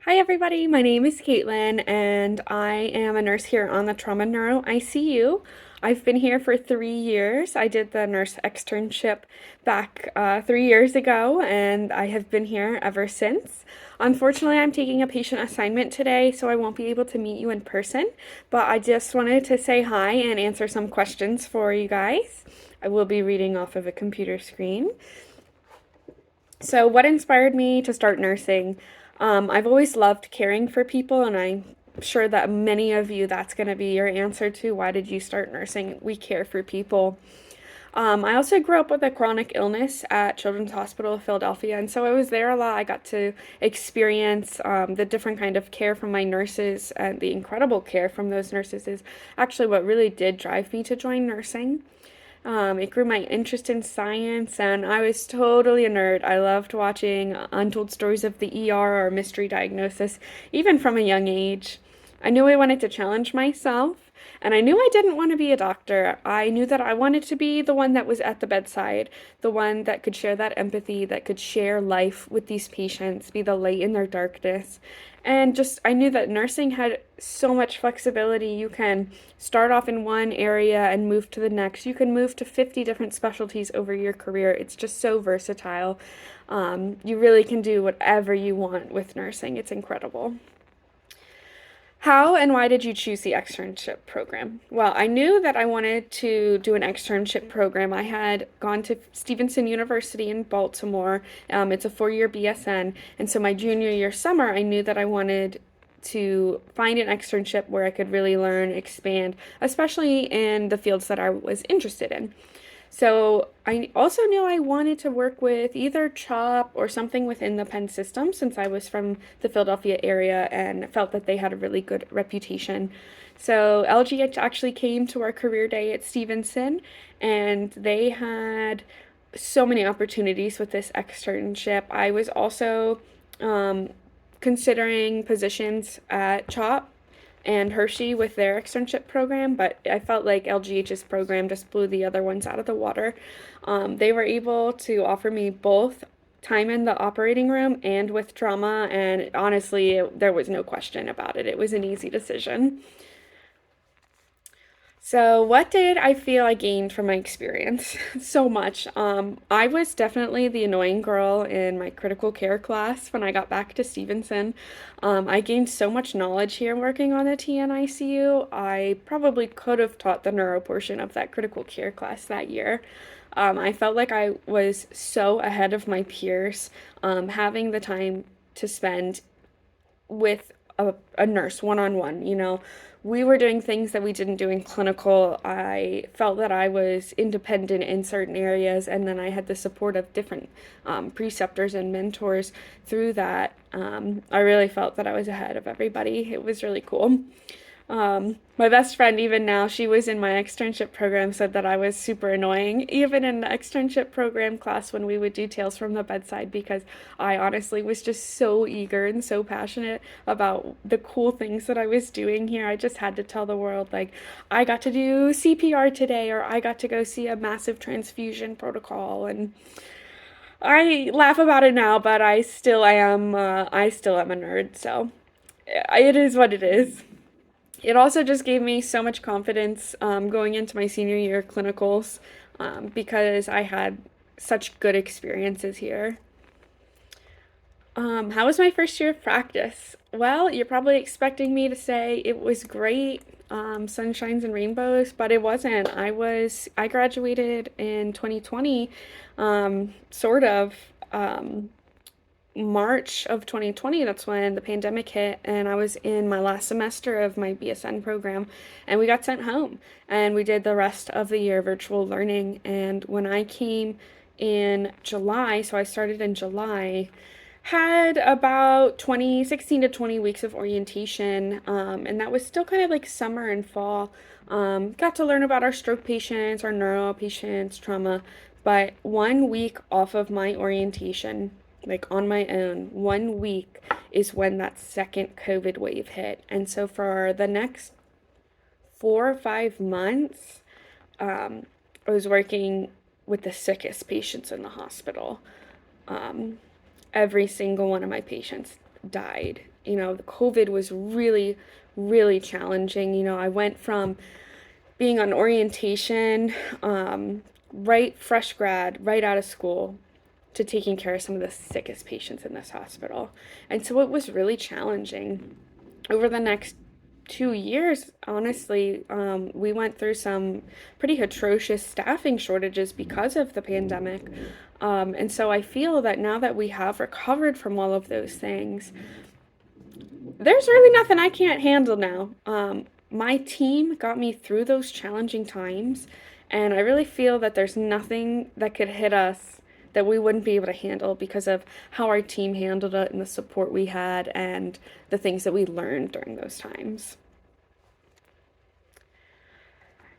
Hi everybody, my name is Caitlin and I am a nurse here on the Trauma Neuro ICU. I've been here for 3 years. I did the nurse externship back 3 years ago and I have been here ever since. Unfortunately, I'm taking a patient assignment today, so I won't be able to meet you in person, but I just wanted to say hi and answer some questions for you guys. I will be reading off of a computer screen. So, what inspired me to start nursing? I've always loved caring for people, and I'm sure that many of you, that's going to be your answer to why did you start nursing? We care for people. I also grew up with a chronic illness at Children's Hospital of Philadelphia, and so I was there a lot. I got to experience the different kind of care from my nurses, and the incredible care from those nurses is actually what really did drive me to join nursing. It grew my interest in science, and I was totally a nerd. I loved watching Untold Stories of the ER or Mystery Diagnosis, even from a young age. I knew I wanted to challenge myself, and I knew I didn't want to be a doctor. I knew that I wanted to be the one that was at the bedside, the one that could share that empathy, that could share life with these patients, be the light in their darkness. And just, I knew that nursing had so much flexibility. You can start off in one area and move to the next. You can move to 50 different specialties over your career. It's just so versatile. You really can do whatever you want with nursing. It's incredible. How and why did you choose the externship program? Well, I knew that I wanted to do an externship program. I had gone to Stevenson University in Baltimore. It's a 4-year BSN. And so my junior year summer, I knew that I wanted to find an externship where I could really learn, expand, especially in the fields that I was interested in. So I also knew I wanted to work with either CHOP or something within the Penn system since I was from the Philadelphia area and felt that they had a really good reputation. So LGH actually came to our career day at Stevenson, and they had so many opportunities with this externship. I was also considering positions at CHOP and Hershey with their externship program, but I felt like LGH's program just blew the other ones out of the water. They were able to offer me both time in the operating room and with trauma, and honestly, there was no question about it. It was an easy decision. So, what did I feel I gained from my experience? So much. I was definitely the annoying girl in my critical care class when I got back to Stevenson. I gained so much knowledge here working on the TNICU. I probably could have taught the neuro portion of that critical care class that year. I felt like I was so ahead of my peers, having the time to spend with a nurse one on one. We were doing things that we didn't do in clinical. I felt that I was independent in certain areas, and then I had the support of different preceptors and mentors through that. I really felt that I was ahead of everybody. It was really cool. My best friend, even now, she was in my externship program, said that I was super annoying, even in the externship program class when we would do Tales from the Bedside, because I honestly was just so eager and so passionate about the cool things that I was doing here. I just had to tell the world, like, I got to do CPR today, or I got to go see a massive transfusion protocol, and I laugh about it now, but I still am a nerd, so it is what it is. It also just gave me so much confidence going into my senior year clinicals because I had such good experiences here. How was my first year of practice? Well, you're probably expecting me to say it was great, sunshines and rainbows, but it wasn't. I graduated in 2020, sort of. March of 2020, that's when the pandemic hit, and I was in my last semester of my BSN program, and we got sent home, and we did the rest of the year virtual learning. And when I came in July, so I started in July, had about 16 to 20 weeks of orientation, and that was still kind of like summer and fall. Got to learn about our stroke patients, our neuro patients, trauma, but 1 week off of my orientation, like on my own, 1 week is when that second COVID wave hit. And so for the next 4 or 5 months, I was working with the sickest patients in the hospital. Every single one of my patients died. You know, the COVID was really, really challenging. You know, I went from being on orientation, right fresh grad, right out of school, to taking care of some of the sickest patients in this hospital. And so it was really challenging. Over the next 2 years, honestly, we went through some pretty atrocious staffing shortages because of the pandemic. And so I feel that now that we have recovered from all of those things, there's really nothing I can't handle now. My team got me through those challenging times, and I really feel that there's nothing that could hit us that we wouldn't be able to handle because of how our team handled it and the support we had and the things that we learned during those times.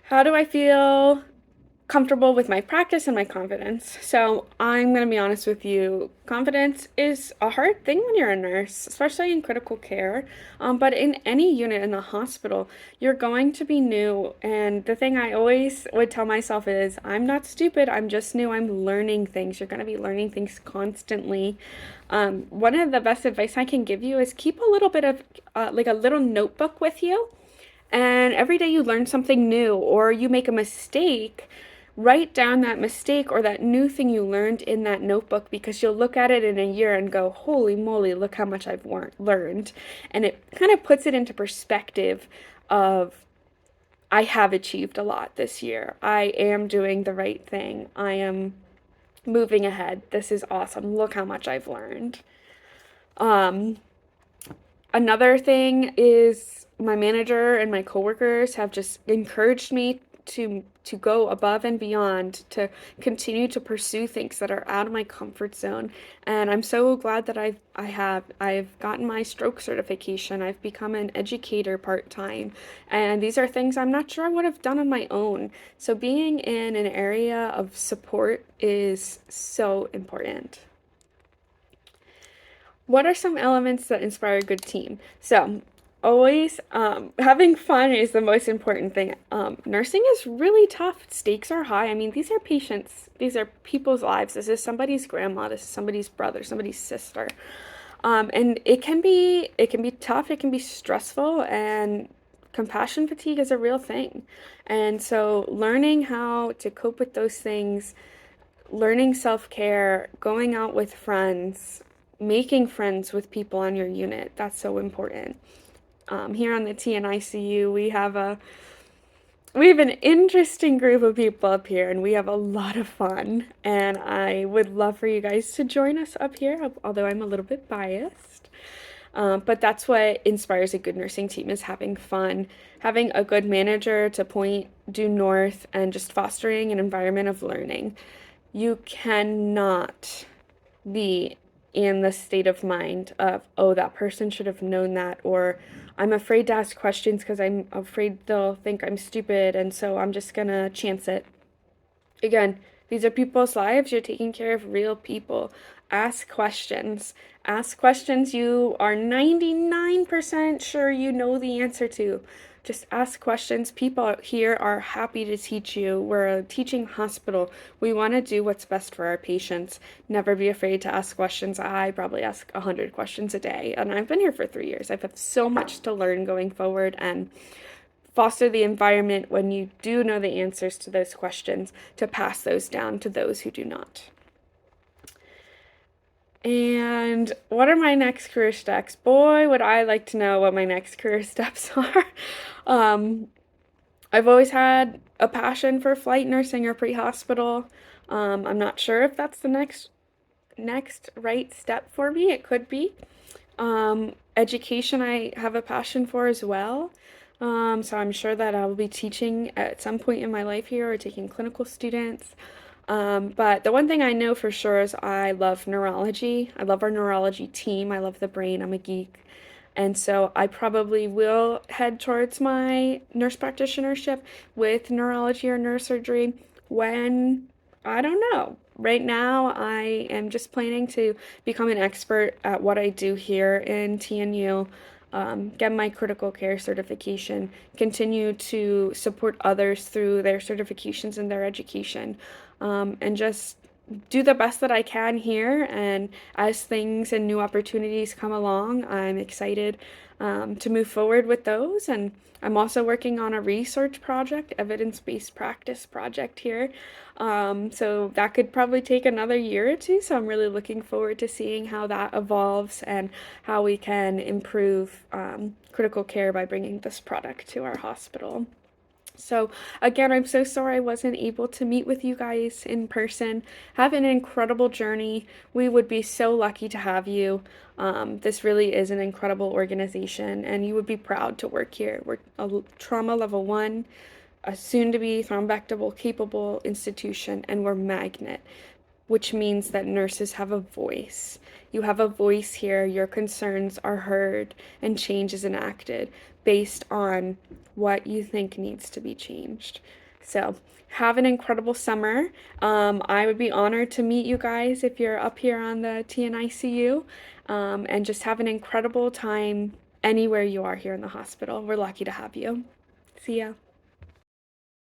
How do I feel comfortable with my practice and my confidence? So, I'm going to be honest with you. Confidence is a hard thing when you're a nurse, especially in critical care. But in any unit in the hospital, you're going to be new. And the thing I always would tell myself is, I'm not stupid. I'm just new. I'm learning things. You're going to be learning things constantly. One of the best advice I can give you is keep a little bit of like a little notebook with you, and every day you learn something new or you make a mistake, write down that mistake or that new thing you learned in that notebook, because you'll look at it in a year and go, holy moly, look how much I've learned. And it kind of puts it into perspective of, I have achieved a lot this year. I am doing the right thing. I am moving ahead. This is awesome. Look how much I've learned. Um, Another thing is my manager and my coworkers have just encouraged me to go above and beyond, to continue to pursue things that are out of my comfort zone. And I'm so glad that I've gotten my stroke certification. I've become an educator part-time. And these are things I'm not sure I would have done on my own. So being in an area of support is so important. What are some elements that inspire a good team? So, always having fun is the most important thing. Nursing is really tough. Stakes are high. I mean, these are patients, these are people's lives. This is somebody's grandma, this is somebody's brother, somebody's sister. And it can be tough, it can be stressful, and compassion fatigue is a real thing. And so learning how to cope with those things, learning self-care, going out with friends, making friends with people on your unit, that's so important. Here on the TNICU, we have an interesting group of people up here, and we have a lot of fun. And I would love for you guys to join us up here, although I'm a little bit biased. But that's what inspires a good nursing team, is having fun, having a good manager to point due north, and just fostering an environment of learning. You cannot be in the state of mind of, oh, that person should have known that, or I'm afraid to ask questions because I'm afraid they'll think I'm stupid, and so I'm just gonna chance it. Again, these are people's lives. You're taking care of real people. Ask questions. Ask questions you are 99% sure you know the answer to. Just ask questions. People here are happy to teach you. We're a teaching hospital. We want to do what's best for our patients. Never be afraid to ask questions. I probably ask 100 questions a day, and I've been here for 3 years. I've had so much to learn going forward, and foster the environment when you do know the answers to those questions to pass those down to those who do not. And what are my next career steps? Boy, would I like to know what my next career steps are. Um, I've always had a passion for flight nursing or pre-hospital. I'm not sure if that's the next right step for me. It could be. Education I have a passion for as well. So I'm sure that I will be teaching at some point in my life here, or taking clinical students. But the one thing I know for sure is I love neurology. I love our neurology team. I love the brain. I'm a geek. And so I probably will head towards my nurse practitionership with neurology or neurosurgery when, I don't know. Right now, I am just planning to become an expert at what I do here in TNU, get my critical care certification, continue to support others through their certifications and their education, and just do the best that I can here. And as things and new opportunities come along, I'm excited to move forward with those. And I'm also working on a research project, evidence-based practice project here. So that could probably take another year or two. So I'm really looking forward to seeing how that evolves and how we can improve critical care by bringing this product to our hospital. So, again, I'm so sorry I wasn't able to meet with you guys in person. Have an incredible journey. We would be so lucky to have you. This really is an incredible organization, and you would be proud to work here. We're a trauma level one, a soon to be thrombectable capable institution, and we're magnet, which means that nurses have a voice. You have a voice here, your concerns are heard, and change is enacted based on what you think needs to be changed. So, have an incredible summer. I would be honored to meet you guys if you're up here on the TNICU, and just have an incredible time anywhere you are here in the hospital. We're lucky to have you. See ya.